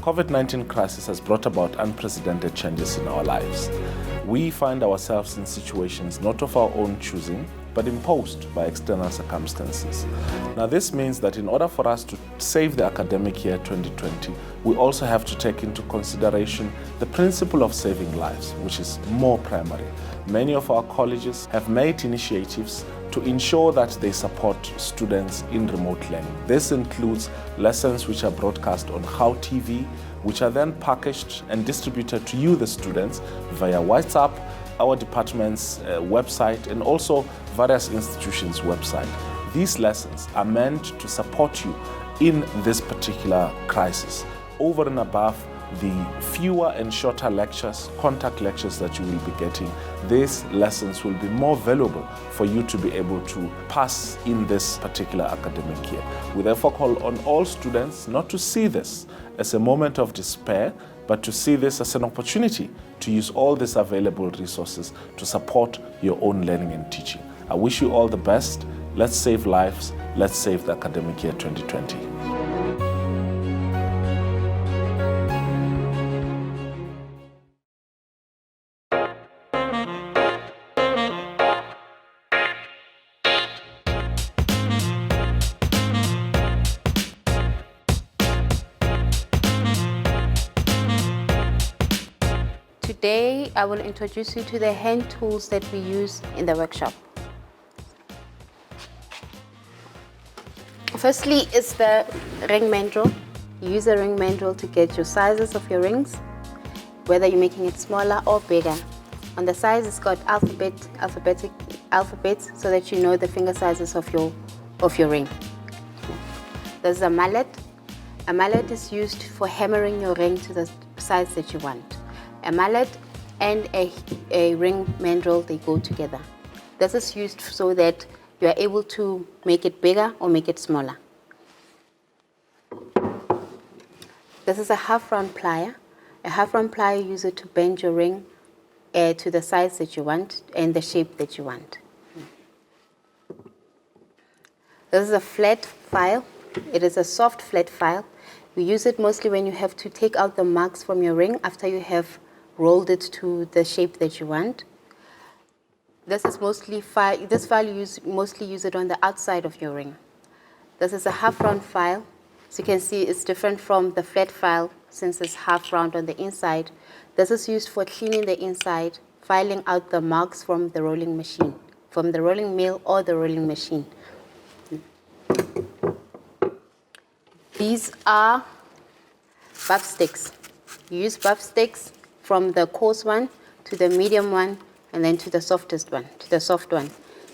COVID-19 crisis has brought about unprecedented changes in our lives. We find ourselves in situations not of our own choosing, but imposed by external circumstances. Now, this means that in order for us to save the academic year 2020, we also have to take into consideration the principle of saving lives, which is more primary. Many of our colleges have made initiatives to ensure that they support students in remote learning. This includes lessons which are broadcast on How TV, which are then packaged and distributed to you, the students, via WhatsApp, our department's website, and also various institutions' website. These lessons are meant to support you in this particular crisis, over and above the fewer and shorter lectures, contact lectures that you will be getting. These lessons will be more valuable for you to be able to pass in this particular academic year. We therefore call on all students not to see this as a moment of despair, but to see this as an opportunity to use all these available resources to support your own learning and teaching. I wish you all the best. Let's save lives. Let's save the academic year 2020. Today, I will introduce you to the hand tools that we use in the workshop. Firstly, it's the ring mandrel. You use a ring mandrel to get your sizes of your rings, whether you're making it smaller or bigger. On the size, it's got alphabets, so that you know the finger sizes of your ring. There's a mallet. A mallet is used for hammering your ring to the size that you want. A mallet and a ring mandrel, they go together. This is used so that you are able to make it bigger or make it smaller. This is a half-round plier. A half-round plier, you use it to bend your ring to the size that you want and the shape that you want. This is a flat file. It is a soft flat file. We use it mostly when you have to take out the marks from your ring after you have rolled it to the shape that you want. This is mostly this file you mostly use it on the outside of your ring. This is a half-round file. As you can see, it's different from the flat file since it's half-round on the inside. This is used for cleaning the inside, filing out the marks from the rolling machine, from the rolling mill or the rolling machine. These are buff sticks. You use buff sticks from the coarse one to the medium one and then to the softest one, to the soft one.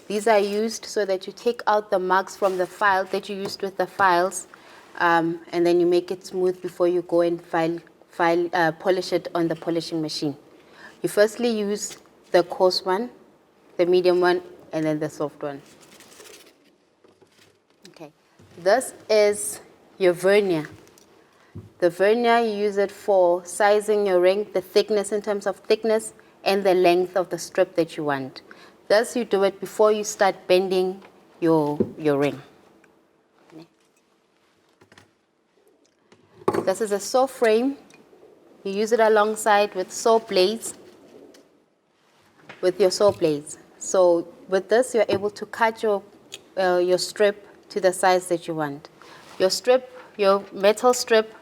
These are used so that you take out the marks from the file that you used with the files, and then you make it smooth before you go and polish it on the polishing machine. You firstly use the coarse one, the medium one, and then the soft one. Okay, this is your vernier. The vernier, you use it for sizing your ring, the thickness in terms of thickness, and the length of the strip that you want. Thus, you do it before you start bending your ring. This is a saw frame. You use it alongside with saw blades, with your saw blades. So with this, you're able to cut your strip to the size that you want. Your metal strip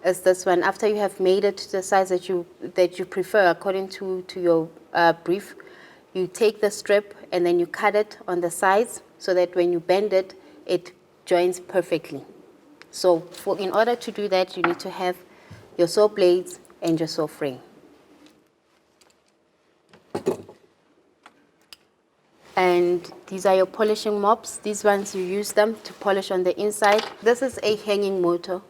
is this one. After you have made it to the size that you prefer according to your brief, you take the strip and then you cut it on the sides so that when you bend it, it joins perfectly. So in order to do that, you need to have your saw blades and your saw frame. And these are your polishing mops. These ones, you use them to polish on the inside. This is a hanging motor.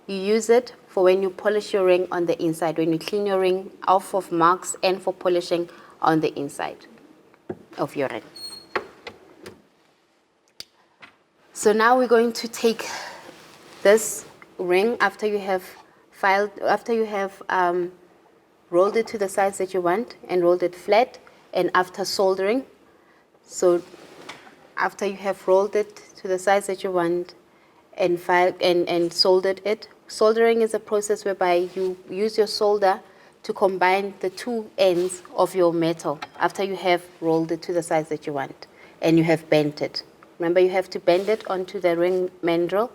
You use it for when you polish your ring on the inside, when you clean your ring off of marks and for polishing on the inside of your ring. So now we're going to take this ring after you have rolled it to the size that you want and rolled it flat, and after soldering. So after you have rolled it to the size that you want and soldered it, Soldering is a process whereby you use your solder to combine the two ends of your metal after you have rolled it to the size that you want and you have bent it. Remember, you have to bend it onto the ring mandrel,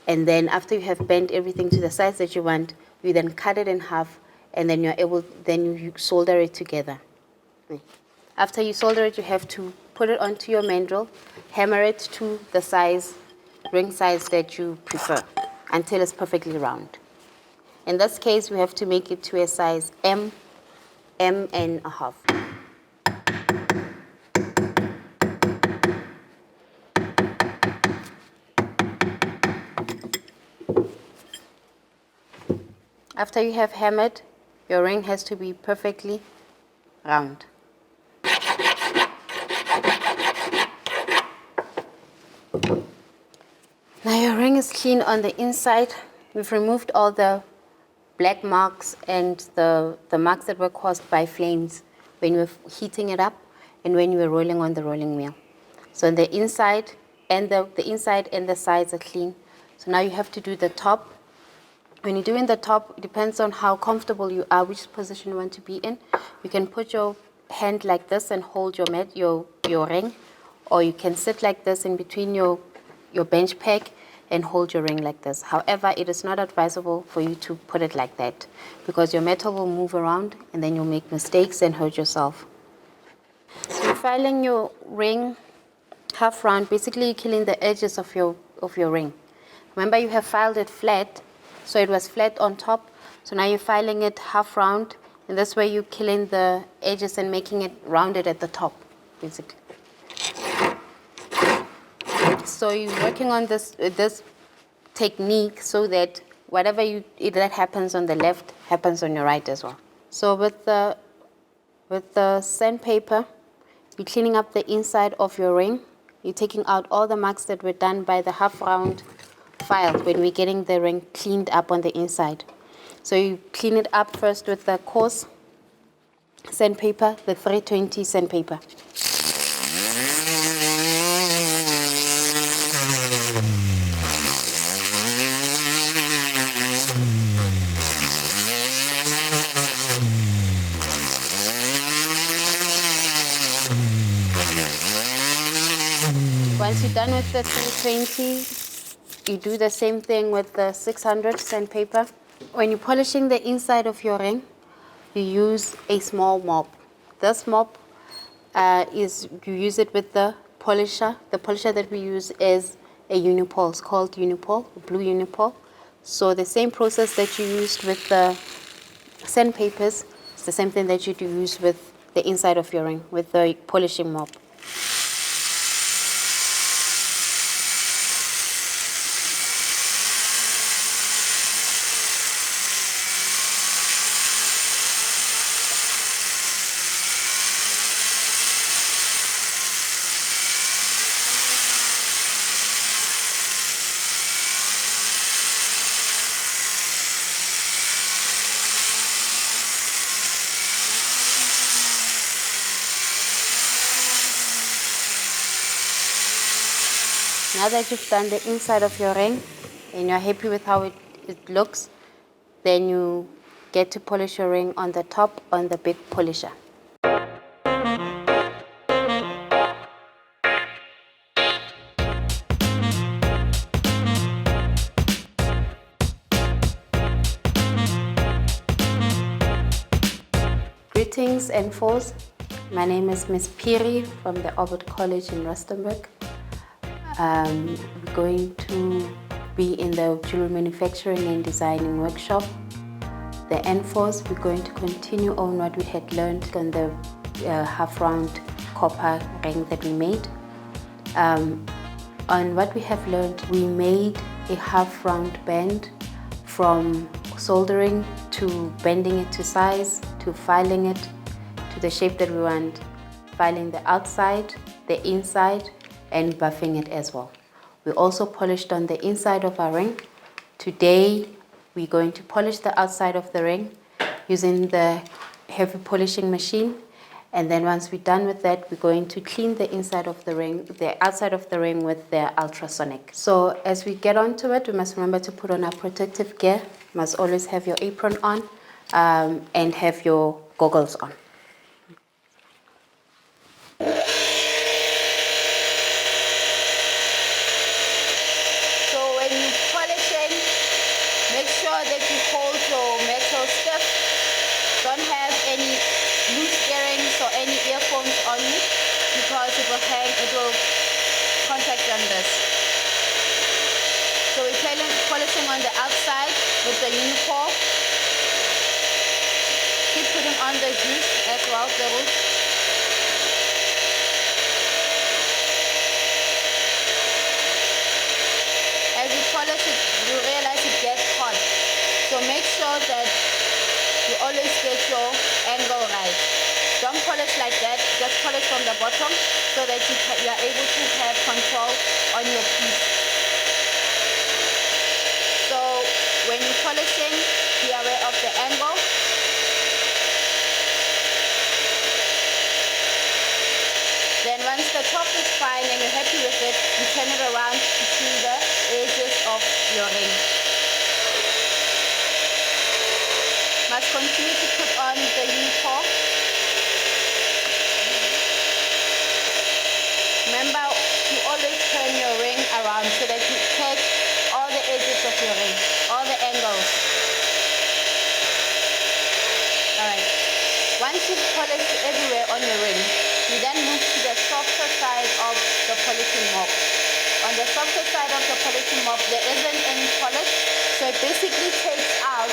and then after you have bent everything to the size that you want, you then cut it in half, and then you solder it together. After you solder it, you have to put it onto your mandrel, hammer it to the size, ring size that you prefer until it's perfectly round. In this case, we have to make it to a size M, M and a half. After you have hammered, your ring has to be perfectly round. Now your ring is clean on the inside. We've removed all the black marks and the marks that were caused by flames when we were heating it up and when you were rolling on the rolling wheel. So the inside and the inside and the sides are clean. So now you have to do the top. When you're doing the top, it depends on how comfortable you are, which position you want to be in. You can put your hand like this and hold your ring, or you can sit like this in between your bench peg and hold your ring like this. However, it is not advisable for you to put it like that because your metal will move around and then you'll make mistakes and hurt yourself. So you're filing your ring half round. Basically, you're killing the edges of your ring. Remember, you have filed it flat, so it was flat on top. So now you're filing it half round, and this way you're killing the edges and making it rounded at the top, basically. So you're working on this technique so that whatever that happens on the left happens on your right as well. So with the sandpaper, you're cleaning up the inside of your ring. You're taking out all the marks that were done by the half round file when we're getting the ring cleaned up on the inside. So you clean it up first with the coarse sandpaper, the 320 sandpaper. Once you're done with the 320, you do the same thing with the 600 sandpaper. When you're polishing the inside of your ring, you use a small mop. This mop you use it with the polisher. The polisher that we use is a Unipol. It's called Unipol, blue Unipol. So the same process that you used with the sandpapers, it's the same thing that you do use with the inside of your ring, with the polishing mop. Now that you've done the inside of your ring and you're happy with how it looks, then you get to polish your ring on the top on the big polisher. Greetings and foes. My name is Miss Piri from the Orbit College in Rustenburg. We're going to be in the jewelry manufacturing and designing workshop. The N-Force, we're going to continue on what we had learned on the half-round copper ring that we made. On what we have learned, we made a half-round band from soldering to bending it to size, to filing it to the shape that we want, filing the outside, the inside, and buffing it as well. We also polished on the inside of our ring. Today, we're going to polish the outside of the ring using the heavy polishing machine, And then once we're done with that, we're going to clean the inside of the ring, the outside of the ring with the ultrasonic. So as we get onto it, we must remember to put on our protective gear. You must always have your apron on and have your goggles on. So when you're polishing, make sure that you hold your metal stiff. Don't have any loose earrings or any earphones on you because it will hang, it will contact on this. So we're polishing on the outside with the uniform. Keep putting on the juice as well, the roots. As you polish it, you realize it gets hot. So make sure that you always get your angle right. Don't polish like that, just polish from the bottom so that you are able to have control on your piece. So when you're polishing, be aware of the angle. Then once the top is fine and you're happy with it, you turn it around to see the edges of your ring. Must continue to put on the uniform. Remember, you always turn your ring around so that you catch all the edges of your ring, all the angles. Alright, once you've polished everywhere on your ring, you then move to the softer side of the polishing mop. On the softer side of the polishing mop, there isn't any polish, so it basically takes out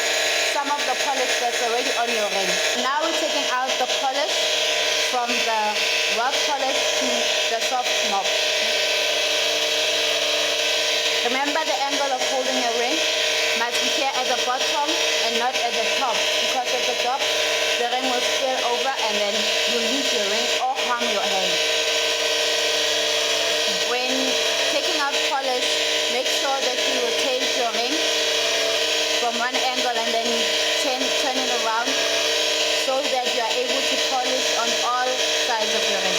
some of the polish that's already on your ring. Now we're taking out the polish from the rough polish to the soft mop. Remember the angle of holding your ring must be here at the bottom and not at the top, because at the top the ring will spill over and then you'll lose your ring or harm your hand. When taking out polish, make sure that you rotate your ring from one angle and then turn it around so that you are able to polish on all sides of your ring.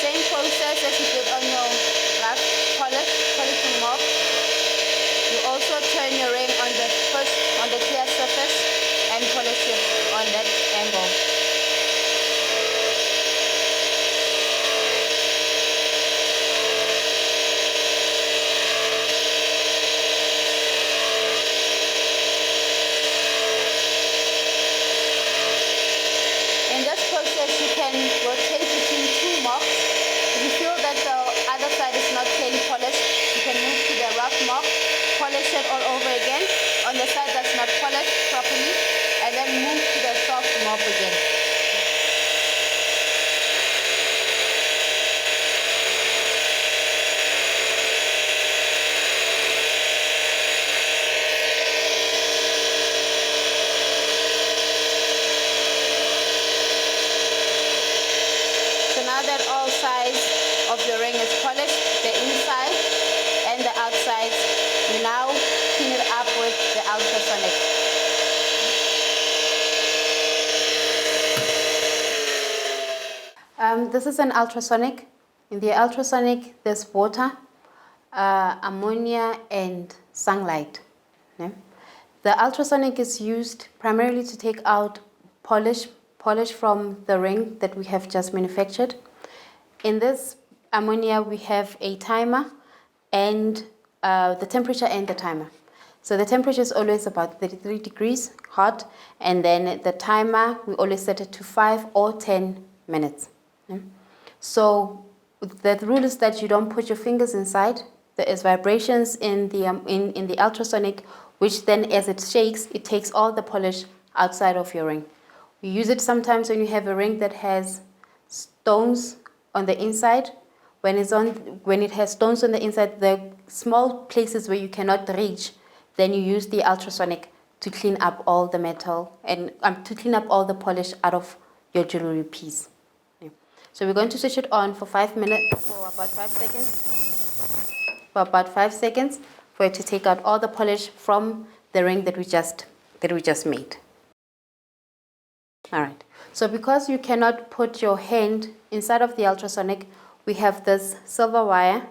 Same process as you did on your rough polishing mop. You also turn your ring on the clear surface and polish it on that angle. In this process, you can rotate between two mops. If you feel that the other side is not clearly polished, you can move to the rough mop, polish it all over again on the side that's not polished properly, and then move to the soft mop again. So now that all sides of your ring is polished, the inside and the outside, you now clean it up with the ultrasonic. This is an ultrasonic. In the ultrasonic, there's water, ammonia, and sunlight. Yeah? The ultrasonic is used primarily to take out polish from the ring that we have just manufactured. In this ammonia, we have a timer and the temperature and the timer. So the temperature is always about 33 degrees hot, and then the timer, we always set it to 5 or 10 minutes. Yeah? So the rule is that you don't put your fingers inside. There is vibrations in the ultrasonic, which then as it shakes, it takes all the polish outside of your ring. We use it sometimes when you have a ring that has stones on the inside. When it has stones on the inside, the small places where you cannot reach, then you use the ultrasonic to clean up all the metal and to clean up all the polish out of your jewelry piece. Yeah. So we're going to switch it on for 5 minutes, for about 5 seconds. For about 5 seconds. for it to take out all the polish from the ring that we just made. All right. So because you cannot put your hand inside of the ultrasonic, we have this silver wire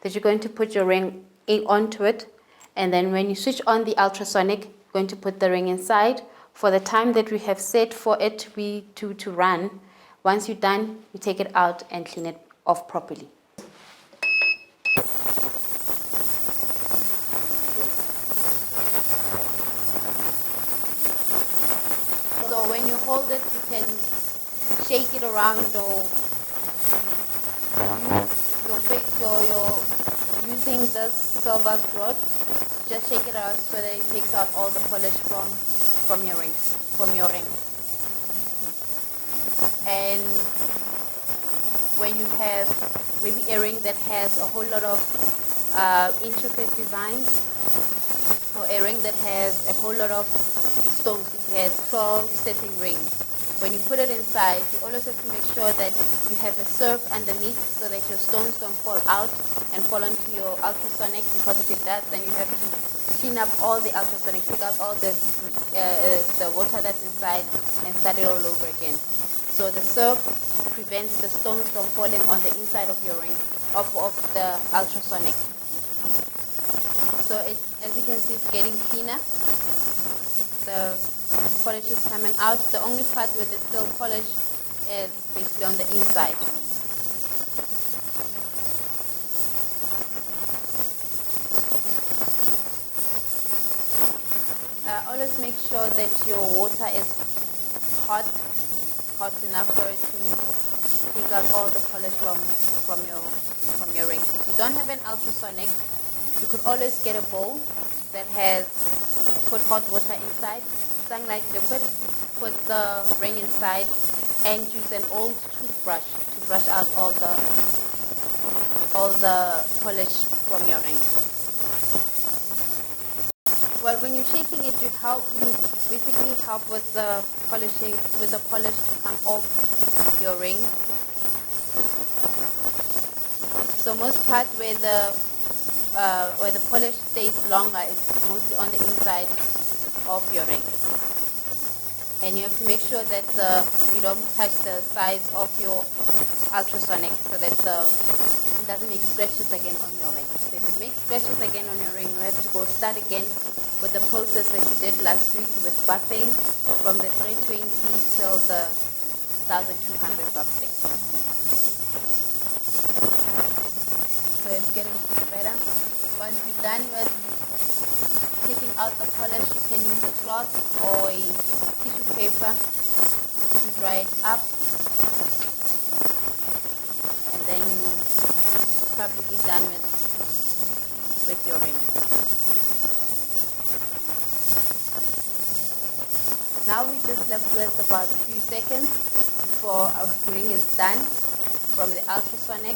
that you're going to put your ring onto it, and then when you switch on the ultrasonic, you're going to put the ring inside for the time that we have set for it to run. Once you're done, you take it out and clean it off properly. So when you hold it, you can shake it around, or you're using this silver rod. Just shake it out so that it takes out all the polish from your ring. And when you have maybe a ring that has a whole lot of intricate designs, or a ring that has a whole lot of stones, it has 12 setting rings. When you put it inside, you always have to make sure that you have a surf underneath so that your stones don't fall out and fall onto your ultrasonic, because if it does, then you have to clean up all the ultrasonic, take out all the water that's inside and start it all over again. So the surf prevents the stones from falling on the inside of your ring, of the ultrasonic. So as you can see, it's getting cleaner. The polish is coming out. The only part where there's still polish is basically on the inside. Always make sure that your water is hot enough for it to take out all the polish from your ring. If you don't have an ultrasonic, you could always get a bowl that has put hot water inside, sunlight liquid, put the ring inside, and use an old toothbrush to brush out all the polish from your ring. Well, when you're shaking it, you basically help with the polish to come off your ring. So most part where the polish stays longer is mostly on the inside of your ring. And you have to make sure that you don't touch the sides of your ultrasonic so that it doesn't make scratches again on your ring. So if it makes scratches again on your ring, you have to start again with the process that you did last week with buffing from the 320 till the 1200 buff stick. So it's getting better. Once you're done with taking out the polish, you can use a cloth or a tissue paper to dry it up, and then you'll probably be done with your ring. Now we just left with about a few seconds before our ring is done from the ultrasonic,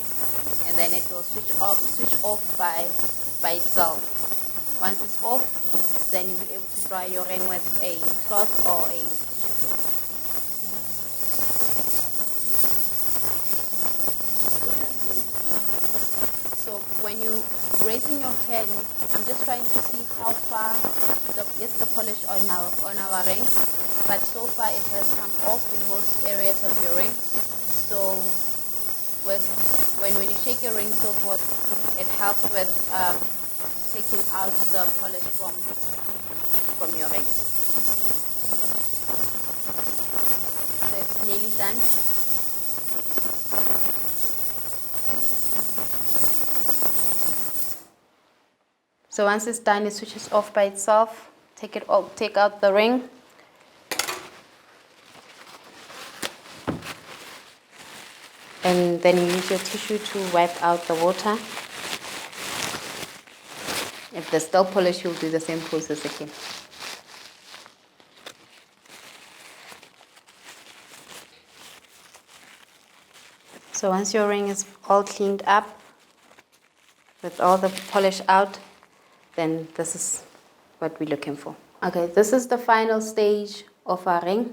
and then it will switch off by itself. Once it's off, then you'll be able to dry your ring with a cloth or a tissue paper. So when you're raising your hand, I'm just trying to see how far is the polish on our ring. But so far it has come off in most areas of your ring. So when you shake your ring so forth, it helps with taking out the polish from your ring. So it's nearly done. So once it's done, it switches off by itself. Take out the ring. And then you use your tissue to wipe out the water. If there's still polish, you'll do the same process again. So once your ring is all cleaned up, with all the polish out, then this is what we're looking for. Okay, this is the final stage of our ring.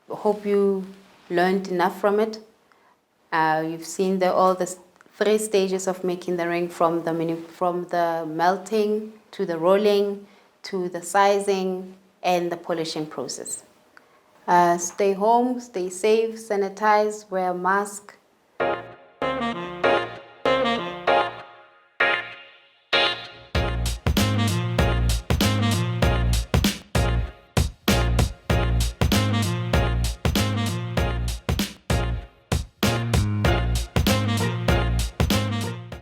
Hope you learned enough from it. You've seen all the 3 stages of making the ring, from the melting to the rolling to the sizing and the polishing process. Stay home, stay safe, sanitize, wear a mask,